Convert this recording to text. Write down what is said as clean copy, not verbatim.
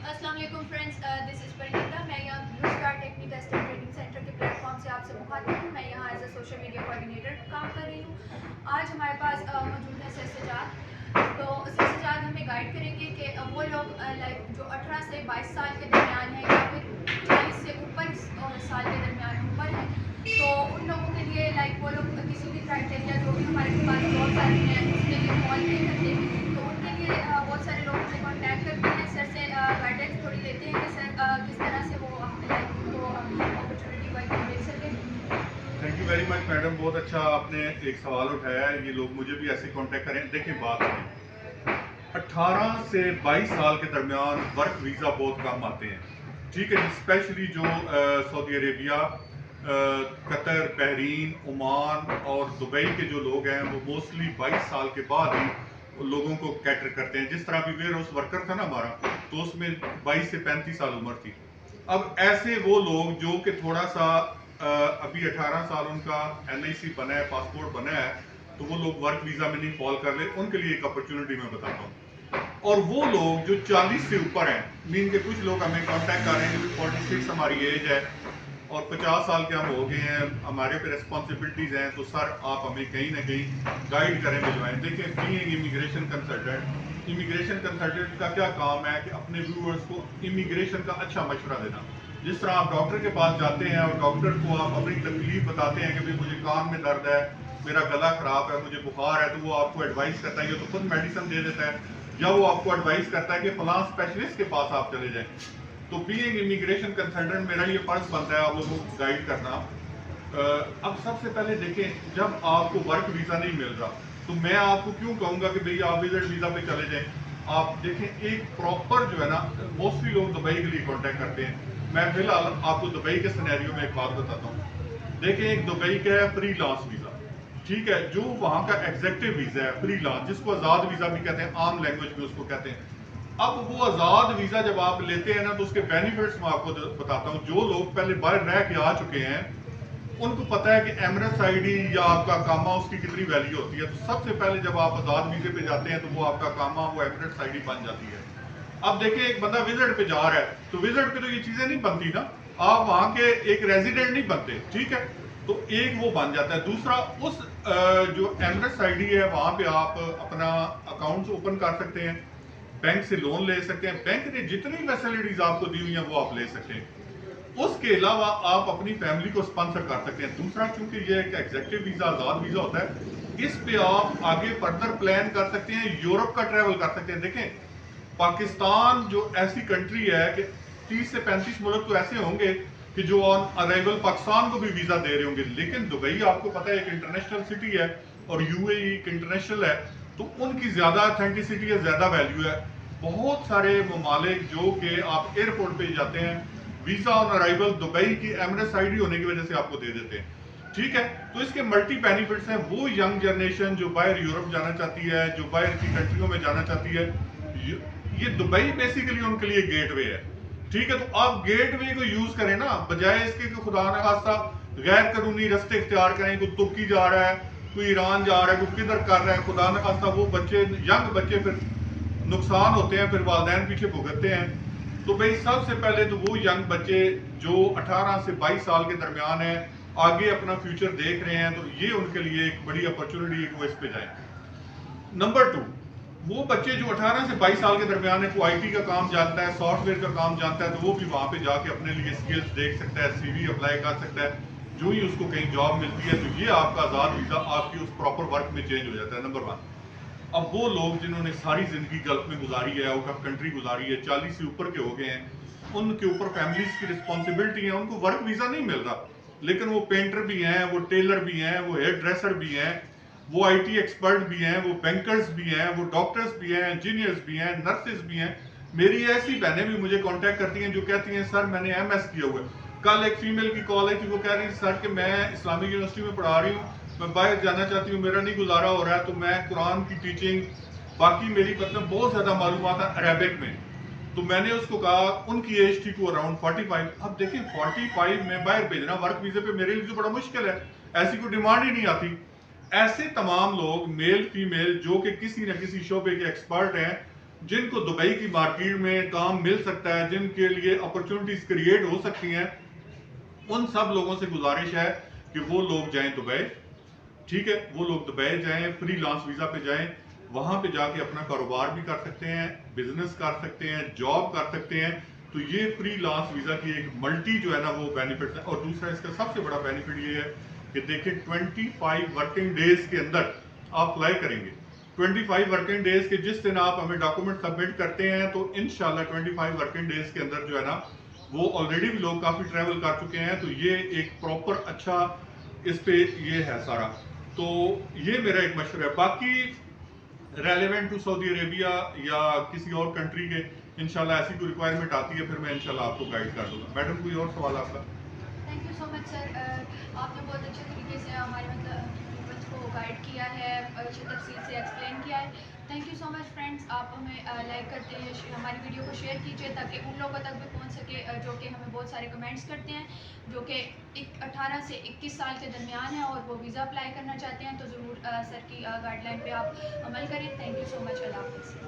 अस्सलाम वालेकुम friends, this is Parineeta. मैं यहाँ blue star technique test and training centre के प्लेटफॉर्म से आपसे मुखातिब हूँ। मैं यहाँ as a social media coordinator काम कर रही हूँ। आज हमारे पास मौजूद है सर सजाद। तो सर सजाद हमें गाइड करेंगे कि वो लोग लाइक जो 18 से 22 साल के दरमियान है या फिर 40 से ऊपर साल के दरमियान ऊपर है, तो उन लोगों के लिए लाइक वो लोग किसी भी क्राइटेरिया जो भी हमारे पास जॉब्स आती हैं उसके लिए कॉल नहीं करते, तो उनके लिए बहुत सारे लोग मुझे कॉन्टैक्ट करते हैं, सर से गाइडेंस थोड़ी लेते हैं कि सर किस तरह से वो लाइक उनको अपॉर्चुनिटी वर्क में मिल सके। Thank you very much madam, बहुत अच्छा आपने एक सवाल उठाया है। ये लोग मुझे भी ऐसे कांटेक्ट करें। देखिए बात है, 18 से 22 साल के दरमियान वर्क वीज़ा बहुत कम आते हैं, ठीक है जी। स्पेशली जो Saudi Arabia, Qatar, Bahrain, Oman और दुबई के जो लोग हैं वो मोस्टली 22 साल के बाद ही लोगों को कैटर करते हैं। जिस तरह अभी वेयर हाउस वर्कर था ना हमारा, तो उसमें 22 से 35 साल उम्र थी। अब ऐसे वो लोग जो कि थोड़ा सा अभी 18 साल उनका NIC बना है, पासपोर्ट बना है, तो वो लोग वर्क वीजा में नहीं फॉल कर ले, उनके लिए एक अपॉर्चुनिटी मैं बताता हूँ। और वो लोग जो 40 से ऊपर हैं, मीन के कुछ लोग हमें कांटेक्ट कर रहे हैं कि 46 हमारी एज है और 50 साल के हम हो गए हैं, हमारे पे रिस्पॉन्सिबिलिटीज हैं, तो सर आप हमें कहीं ना कहीं गाइड करें, भिजवाएं। देखिए बीइंग इमिग्रेशन कंसल्टेंट का क्या काम है कि अपने व्यूअर्स को इमिग्रेशन का अच्छा मशवरा देना। जिस तरह आप डॉक्टर के पास जाते हैं और डॉक्टर को आप अपनी तकलीफ बताते हैं कि भाई मुझे कान में दर्द है, मेरा गला खराब है, मुझे बुखार है, तो वो आपको एडवाइस करता है, या तो खुद मेडिसिन दे देता है, या वो आपको एडवाइस करता है कि फलां स्पेशलिस्ट के पास आप चले जाएं। तो बीइंग इमिग्रेशन कंसल्टेंट मेरा ये फर्ज बनता है आप लोगों को गाइड करना। अब सबसे पहले देखें, जब आपको वर्क वीजा नहीं मिल रहा, तो मैं आपको क्यों कहूंगा कि भैया आप विजिट वीजा पे चले जाएं। आप देखें एक प्रॉपर जो है ना, मोस्टली लोग दुबई के लिए कांटेक्ट करते हैं। मैं फिलहाल आपको दुबई के सिनेरियो में एक बात बताता हूँ। देखें एक दुबई का है फ्री लांस वीजा, ठीक है, जो वहां का एग्जेक्टिव वीजा है फ्री लांस, जिसको आजाद वीजा भी कहते हैं, आम लैंग्वेज में उसको कहते हैं। अब वो आजाद वीजा जब आप लेते हैं ना, तो उसके बेनिफिट्स मैं आपको बताता हूँ। जो लोग पहले बाहर रह के आ चुके हैं उनको पता है कि एमरेट्स आईडी या आपका कामा उसकी कितनी वैल्यू होती है। तो सबसे पहले जब आप आजाद वीजे पे जाते हैं तो वो आपका कामा वो एमरेट्स आईडी बन जाती है। अब देखिए एक बंदा विजिट पे जा रहा है, तो विजिट पे तो ये चीजें नहीं बनती ना, आप वहां के एक रेजिडेंट नहीं बनते, ठीक है। तो एक वो बन जाता है। दूसरा, उस जो एमरेट्स आईडी है वहां पे आप अपना अकाउंट ओपन कर सकते हैं, बैंक से लोन ले सकते हैं, बैंक ने जितनी फैसिलिटीज आपको दी हुई है वो आप ले सकते हैं। उसके अलावा आप अपनी फैमिली को स्पॉन्सर कर सकते हैं। दूसरा, क्योंकि ये एक एग्जेक्टिव वीजा आजाद वीजा होता है, इस पे आप आगे फर्दर प्लान कर सकते हैं, यूरोप का ट्रेवल कर सकते हैं। देखें पाकिस्तान जो ऐसी कंट्री है कि 30 से 35 मुल्क तो ऐसे होंगे कि जो ऑन अराइवल पाकिस्तान को भी वीजा दे रहे होंगे, लेकिन दुबई आपको पता है एक इंटरनेशनल सिटी है और UAE एक इंटरनेशनल है, तो उनकी ज्यादा ऑथेंटिसिटी है, ज्यादा वैल्यू है। बहुत सारे ममालिक जो कि आप एयरपोर्ट पे जाते हैं, वीजा ऑन अराइवल दुबई की एमरेट्स आईडी होने की वजह से आपको दे देते हैं, ठीक है। तो इसके मल्टी बेनिफिट्स हैं। वो यंग जनरेशन जो बाहर यूरोप जाना चाहती है, जो बाहर की कंट्रियों में जाना चाहती है, ये दुबई बेसिकली उनके लिए गेटवे है, ठीक है। तो आप गेटवे को यूज करें ना, बजाय इसके कि खुदा न खास्ता गैर कानूनी रास्ते इख्तियार करें। कोई तुर्की जा रहा है, कोई ईरान जा रहा है, कोई किधर कर रहा है, खुदा न खास्ता वो बच्चे, यंग बच्चे फिर नुकसान होते हैं, फिर वालिदैन पीछे भुगतते हैं। तो भाई सबसे पहले तो वो यंग बच्चे जो 18 से 22 साल के दरमियान है, आगे अपना फ्यूचर देख रहे हैं, तो ये उनके लिए एक बड़ी अपॉर्चुनिटी है कि वो इस पे जाए। नंबर 2, वो बच्चे जो 18 से 22 साल के दरमियान है, वो IT का काम जानता है, सॉफ्टवेयर का काम जानता है, तो वो भी वहां पे जाके अपने लिए स्किल्स देख सकता है, CV अप्लाई कर सकता है। जो ही उसको कहीं जॉब मिलती है, तो ये आपका आजाद वीजा आपकी उस प्रॉपर वर्क में चेंज हो जाता है। नंबर 1। अब वो लोग जिन्होंने सारी जिंदगी गल्फ में गुजारी है, आउट ऑफ कंट्री गुजारी है, 40 से ऊपर के हो गए हैं, उनके ऊपर फैमिलीज की रिस्पॉन्सिबिलिटी है, उनको वर्क वीजा नहीं मिल रहा, लेकिन वो पेंटर भी हैं, वो टेलर भी हैं, वो हेयर ड्रेसर भी हैं, वो IT एक्सपर्ट भी हैं, वो बैंकर्स भी हैं, वो डॉक्टर्स भी हैं, इंजीनियर्स भी हैं, नर्सेज भी हैं। मेरी ऐसी बहनें भी मुझे कांटेक्ट करती हैं जो कहती हैं सर मैंने MS किया हुआ है। कल एक फीमेल की कॉल आई थी, वो कह रही सर कि मैं इस्लामिक यूनिवर्सिटी में पढ़ा रही हूँ, मैं बाहर जाना चाहती हूँ, मेरा नहीं गुजारा हो रहा है, तो मैं कुरान की टीचिंग, बाकी मेरी मतलब बहुत ज्यादा मालूमात है अरेबिक में। तो मैंने उसको कहा, उनकी एज थी को अराउंड 45। अब देखिए 45 में बाहर भेजना वर्क वीजे पे मेरे लिए तो बड़ा मुश्किल है, ऐसी कोई डिमांड ही नहीं आती। ऐसे तमाम लोग मेल फीमेल जो कि किसी न किसी शोबे के एक्सपर्ट हैं, जिनको दुबई की मार्केट में काम मिल सकता है, जिनके लिए अपॉर्चुनिटीज क्रिएट हो सकती हैं, उन सब लोगों से गुजारिश है कि वो लोग जाएं दुबई। ठीक है, वो लोग दुबई जाएं, फ्री लांस वीजा पे जाएं, वहां पे जाके अपना कारोबार भी कर सकते हैं, बिजनेस कर सकते हैं, जॉब कर सकते हैं। तो ये फ्री लांस वीजा की एक मल्टी जो है ना वो बेनिफिट है। और दूसरा इसका सबसे बड़ा बेनिफिट ये है कि देखिए 25 वर्किंग डेज के अंदर आप अप्लाई करेंगे। 25 वर्किंग डेज के जिस दिन आप हमें डॉक्यूमेंट सबमिट करते हैं तो इंशाल्लाह 25 वर्किंग डेज के अंदर जो है ना वो ऑलरेडी भी लोग काफी ट्रैवल कर चुके हैं। तो ये एक प्रॉपर अच्छा इस पे ये है सारा। तो ये मेरा एक मशवरा है। बाकी रेलेवेंट टू सऊदी अरेबिया या किसी और कंट्री के इंशाल्लाह ऐसी कोई रिक्वायरमेंट आती है फिर मैं इंशाल्लाह आपको गाइड कर दूंगा। मैडम कोई और सवाल आपका? Thank you so much sir, आपने बहुत अच्छे तरीके से हमारे मतलब स्टूडेंट्स को गाइड किया है, अच्छी तफसील से एक्सप्लेन किया है। Thank you so much friends, आप हमें लाइक करते हैं, हमारी वीडियो को शेयर कीजिए ताकि उन लोगों तक भी पहुंच सके जो कि हमें बहुत सारे कमेंट्स करते हैं, जो कि 18 से 21 साल के दरमियान है और वो वीज़ा अप्लाई करना चाहते हैं। तो ज़रूर सर की गाइडलाइन पे आप अमल करें। थैंक यू सो मच, अल्लाह हाफ़िज़।